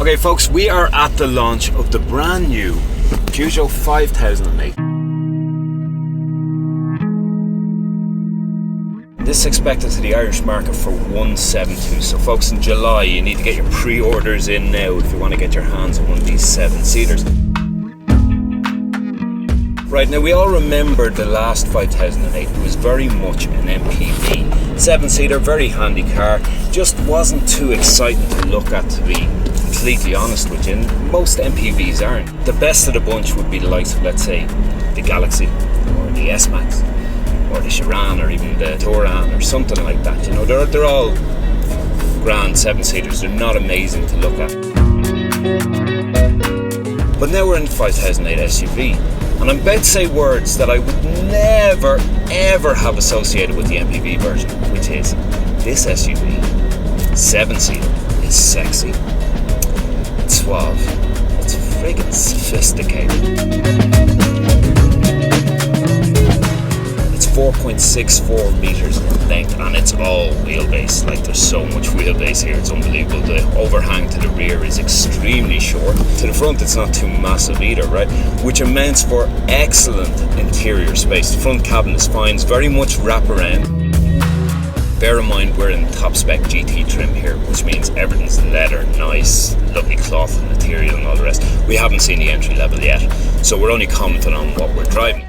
Okay folks, we are at the launch of the brand new Peugeot 5008. This is expected to the Irish market for 172. So folks, in July you need to get your pre-orders in now if you want to get your hands on one of these 7-seaters. Right, now we all remember the last 5008. It was very much an MPV. 7-seater, very handy car. Just wasn't too exciting to look at, to be completely honest with you. And most MPVs aren't. The best of the bunch would be the likes of, let's say, the Galaxy or the S-Max or the Chiron or even the Touran or something like that. You know, they're all grand 7-seaters. They're not amazing to look at. But now we're in the 5008 SUV. And I'm about to say words that I would never ever have associated with the MPV version, which is this SUV, 7-seater, is sexy, it's suave, it's friggin' sophisticated. It's 4.64 meters in length and it's all wheelbase. Like, there's so much wheelbase here, it's unbelievable. The overhang to the rear is extremely short. To the front it's not too massive either, right? Which amounts for excellent interior space. The front cabin is fine, it's very much wraparound. Bear in mind we're in top spec GT trim here, which means everything's leather, nice, lovely cloth and material and all the rest. We haven't seen the entry level yet, so we're only commenting on what we're driving.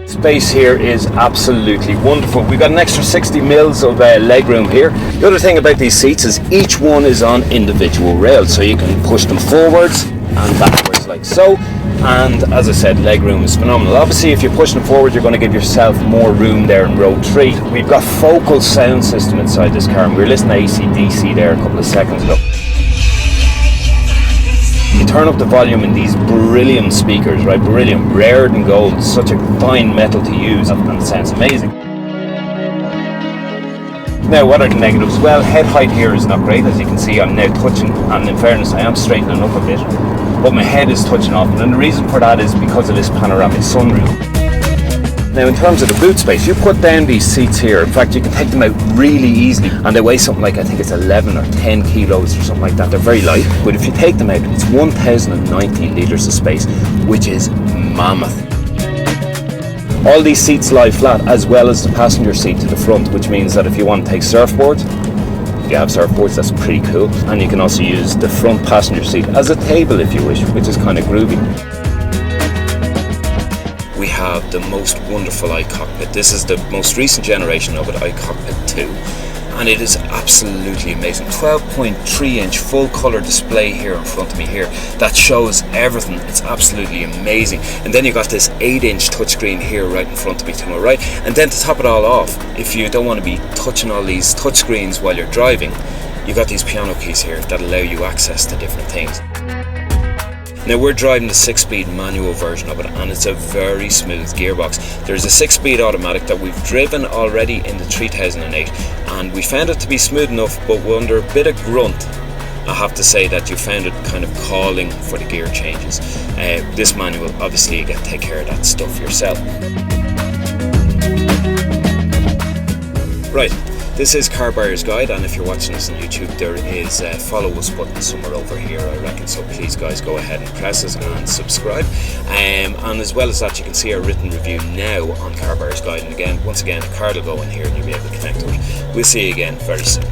Space here is absolutely wonderful. We've got an extra 60 mils of legroom here. The other thing about these seats is each one is on individual rails, so you can push them forwards and backwards like so. And as I said, legroom is phenomenal. Obviously if you're pushing them forward, you're going to give yourself more room there in row 3. We've got focal sound system inside this car, and we were listening to AC/DC there a couple of seconds ago. You turn up the volume in these beryllium speakers, right? Beryllium, rare than gold, such a fine metal to use, and it sounds amazing. Now, what are the negatives? Well, head height here is not great. As you can see, I'm now touching, and in fairness, I am straightening up a bit, but my head is touching off, and the reason for that is because of this panoramic sunroof. Now, in terms of the boot space, you put down these seats here. In fact, you can take them out really easily, and they weigh something like, I think it's 11 or 10 kilos or something like that. They're very light, but if you take them out, it's 1,090 litres of space, which is mammoth. All these seats lie flat, as well as the passenger seat to the front, which means that if you want to take surfboards, if you have surfboards, that's pretty cool. And you can also use the front passenger seat as a table if you wish, which is kind of groovy. We have the most wonderful i-Cockpit. This is the most recent generation of it, i-Cockpit 2, and it is absolutely amazing. 12.3 inch full color display here in front of me here that shows everything. It's absolutely amazing. And then you got this 8-inch touchscreen here right in front of me to my right. And then to top it all off, if you don't want to be touching all these touchscreens while you're driving, you got these piano keys here that allow you access to different things. Now we're driving the 6-speed manual version of it, and it's a very smooth gearbox. There's a 6-speed automatic that we've driven already in the 3008, and we found it to be smooth enough, but under a bit of grunt, I have to say that you found it kind of calling for the gear changes. This manual, obviously you get to take care of that stuff yourself. Right. This is Car Buyer's Guide, and if you're watching this on YouTube, there is a follow us button somewhere over here, I reckon, so please guys go ahead and press it and subscribe. And as well as that, you can see our written review now on Car Buyer's Guide, and again, once again, a card will go in here and you'll be able to connect to it. We'll see you again very soon.